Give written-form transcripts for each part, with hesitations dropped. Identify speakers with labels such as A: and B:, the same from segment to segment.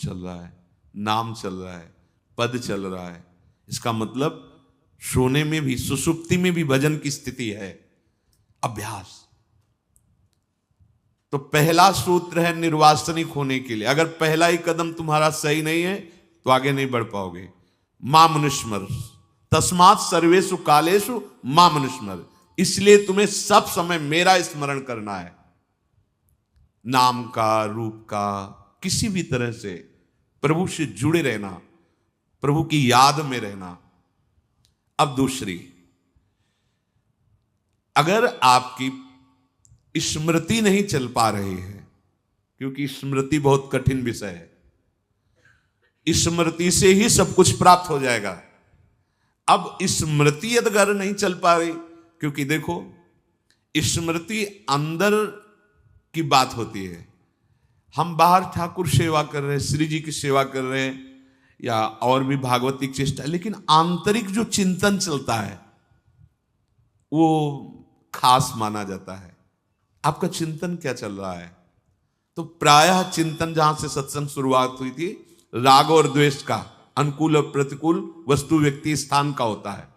A: चल रहा है, नाम चल रहा है, पद चल रहा है। इसका मतलब सोने में भी, सुसुप्ति में भी भजन की स्थिति है। अभ्यास। तो पहला सूत्र है निर्वासनिक होने के लिए। अगर पहला ही कदम तुम्हारा सही नहीं है तो आगे नहीं बढ़ पाओगे। मामनुस्मर तस्मात् सर्वेषु कालेषु मामनुस्मर। इसलिए तुम्हें सब समय मेरा स्मरण करना है। नाम का, रूप का, किसी भी तरह से प्रभु से जुड़े रहना, प्रभु की याद में रहना। अब दूसरी, अगर आपकी स्मृति नहीं चल पा रही है, क्योंकि स्मृति बहुत कठिन विषय है, स्मृति से ही सब कुछ प्राप्त हो जाएगा। अब स्मृति अगर नहीं चल पा रही, क्योंकि देखो स्मृति अंदर की बात होती है। हम बाहर ठाकुर सेवा कर रहे हैं, श्री जी की सेवा कर रहे हैं, या और भी भागवतिक चेष्टा, लेकिन आंतरिक जो चिंतन चलता है वो खास माना जाता है। आपका चिंतन क्या चल रहा है? तो प्रायः चिंतन, जहां से सत्संग शुरुआत हुई थी, राग और द्वेष का, अनुकूल और प्रतिकूल, वस्तु व्यक्ति स्थान का होता है।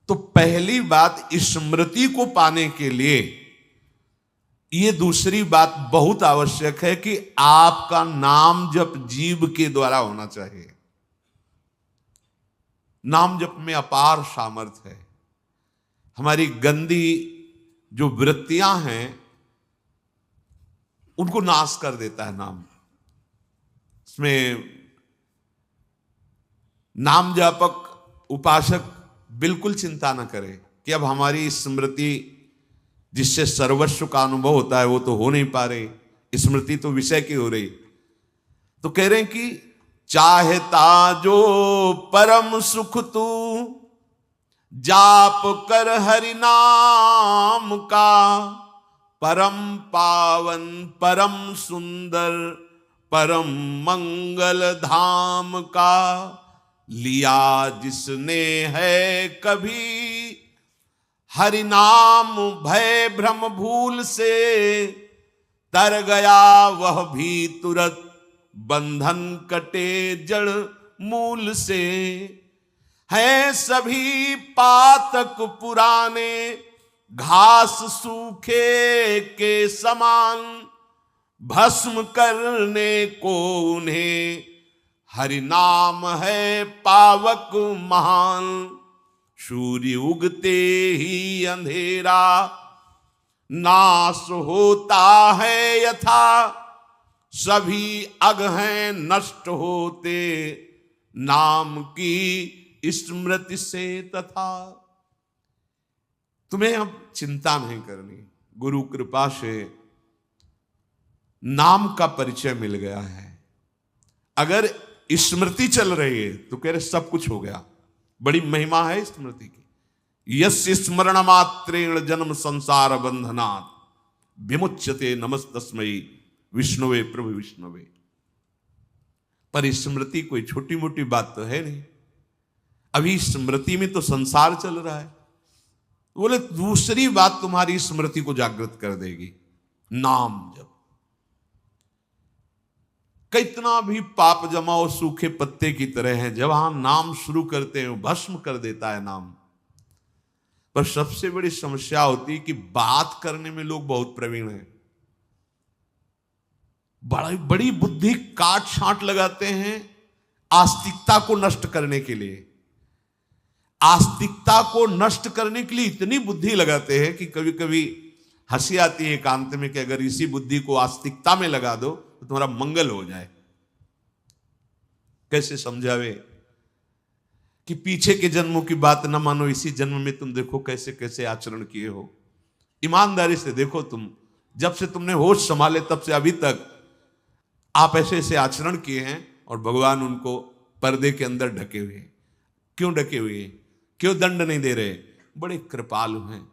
A: तो पहली बात, स्मृति को पाने के लिए ये दूसरी बात बहुत आवश्यक है कि आपका नाम जप जीव के द्वारा होना चाहिए। नाम जप में अपार सामर्थ्य है। हमारी गंदी जो वृत्तियां हैं उनको नाश कर देता है नाम। इसमें नाम जापक, उपासक बिल्कुल चिंता न करे कि अब हमारी स्मृति जिससे सर्वस्व का अनुभव होता है वो तो हो नहीं पा रही, स्मृति तो विषय की हो रही। तो कह रहे हैं कि चाहता जो परम सुख तू जाप कर हरि नाम का, परम पावन परम सुंदर परम मंगल धाम का, लिया जिसने है कभी हरि नाम भय भ्रम भूल से, तर गया वह भी तुरत बंधन कटे जड़ मूल से। है सभी पातक पुराने घास सूखे के समान, भस्म करने को उन्हें हरि नाम है पावक महान। सूर्य उगते ही अंधेरा नाश होता है यथा, सभी अग हैं नष्ट होते नाम की स्मृति से तथा। तुम्हें अब चिंता नहीं करनी, गुरु कृपा से नाम का परिचय मिल गया है। अगर स्मृति चल रही है तो कह रहे सब कुछ हो गया। बड़ी महिमा है स्मृति की। यस्य स्मरण मात्रेण जन्म संसार बंधनात् विमुच्यते नमस्तस्मै विष्णुवे प्रभु विष्णुवे। पर स्मृति कोई छोटी मोटी बात तो है नहीं। अभी स्मृति में तो संसार चल रहा है। बोले दूसरी बात तुम्हारी स्मृति को जागृत कर देगी, नाम जप। कितना भी पाप जमाओ सूखे पत्ते की तरह है, जब हम नाम शुरू करते हैं भस्म कर देता है नाम। पर सबसे बड़ी समस्या होती है कि बात करने में लोग बहुत प्रवीण हैं, बड़ी बुद्धि काट छांट लगाते हैं आस्तिकता को नष्ट करने के लिए। आस्तिकता को नष्ट करने के लिए इतनी बुद्धि लगाते हैं कि कभी कभी हंसी आती है एकांत में कि अगर इसी बुद्धि को आस्तिकता में लगा दो तो तुम्हारा मंगल हो जाए। कैसे समझावे कि पीछे के जन्मों की बात न मानो, इसी जन्म में तुम देखो कैसे कैसे आचरण किए हो। ईमानदारी से देखो, तुम जब से तुमने होश संभाले तब से अभी तक आप ऐसे ऐसे आचरण किए हैं और भगवान उनको पर्दे के अंदर ढके हुए हैं। क्यों ढके हुए हैं? क्यों दंड नहीं दे रहे? बड़े कृपालु हैं।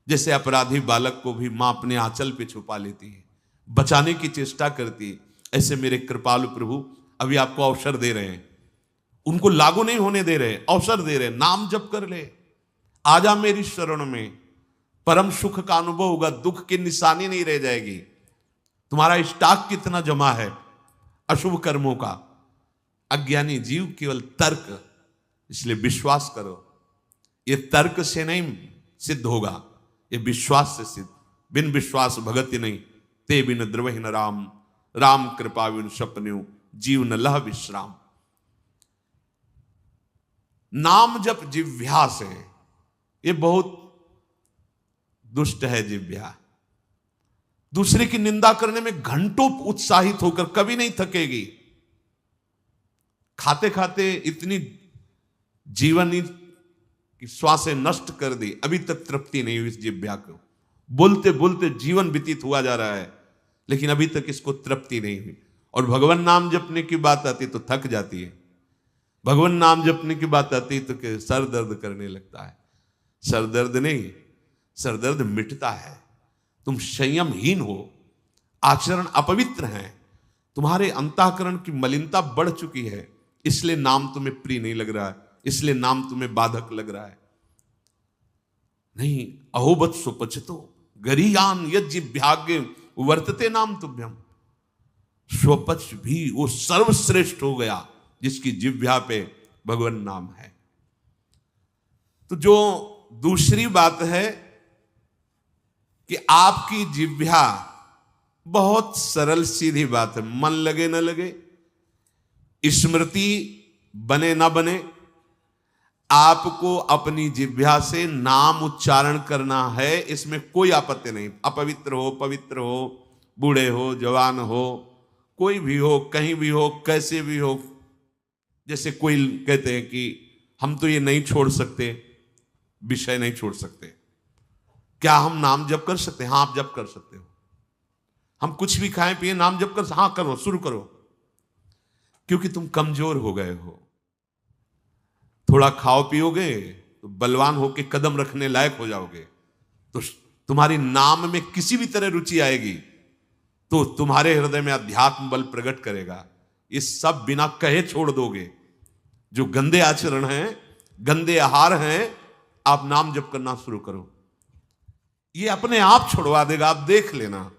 A: जैसे अपराधी बालक को भी मां अपने आंचल पे छुपा लेती है, बचाने की चेष्टा करती है, ऐसे मेरे कृपालु प्रभु अभी आपको अवसर दे रहे हैं। उनको लागू नहीं होने दे रहे, अवसर दे रहे। नाम जप कर ले, आजा मेरी शरण में, परम सुख का अनुभव होगा, दुख की निशानी नहीं रह जाएगी। तुम्हारा स्टॉक कितना जमा है, अशुभ कर्मों का। अज्ञानी जीव केवल तर्क, इसलिए विश्वास करो। ये तर्क से नहीं सिद्ध होगा, ये विश्वास से सिद्ध। बिन विश्वास भगति नहीं, ते बिन द्रवहि न राम, राम कृपा बिन सपन्यु, जीव न लह विश्राम। नाम जप जिह्वा से, ये बहुत दुष्ट है जिह्वा। दूसरे की निंदा करने में घंटों उत्साहित होकर कभी नहीं थकेगी। खाते खाते इतनी जीवन की श्वासें नष्ट कर दी, अभी तक तृप्ति नहीं हुई इस जिह्वा को। बोलते बोलते जीवन व्यतीत हुआ जा रहा है, लेकिन अभी तक इसको तृप्ति नहीं हुई। और भगवान नाम जपने की बात आती तो थक जाती है। भगवान नाम जपने की बात आती तो सर दर्द करने लगता है। सर दर्द नहीं, सर दर्द मिटता है। तुम संयमहीन हो, आचरण अपवित्र है, तुम्हारे अंतःकरण की मलिनता बढ़ चुकी है, इसलिए नाम तुम्हें प्रिय नहीं लग रहा है, इसलिए नाम तुम्हें बाधक लग रहा है। नहीं, अहोबत सुपचितो गरीयान यज्जिभ्याग्य वर्तते नाम तुभ्यम। स्वपच भी वो सर्वश्रेष्ठ हो गया जिसकी जिह्वा पे भगवान नाम है। तो जो दूसरी बात है कि आपकी जिह्वा बहुत सरल सीधी बात है, मन लगे न लगे, स्मृति बने ना बने, आपको अपनी जिह्वा से नाम उच्चारण करना है, इसमें कोई आपत्ति नहीं। अपवित्र हो, पवित्र हो, बूढ़े हो, जवान हो, कोई भी हो, कहीं भी हो, कैसे भी हो। जैसे कोई कहते हैं कि हम तो ये नहीं छोड़ सकते, विषय नहीं छोड़ सकते, क्या हम नाम जप कर सकते हैं? हाँ, आप जप कर सकते हो। हम कुछ भी खाएं पिए, नाम जप कर, हाँ करो, शुरू करो, क्योंकि तुम कमजोर हो गए हो। थोड़ा खाओ पियोगे तो बलवान होके कदम रखने लायक हो जाओगे, तो तुम्हारी नाम में किसी भी तरह रुचि आएगी तो तुम्हारे हृदय में अध्यात्म बल प्रकट करेगा। ये सब बिना कहे छोड़ दोगे। जो गंदे आचरण हैं, गंदे आहार हैं, आप नाम जप करना शुरू करो, ये अपने आप छुड़वा देगा, आप देख लेना।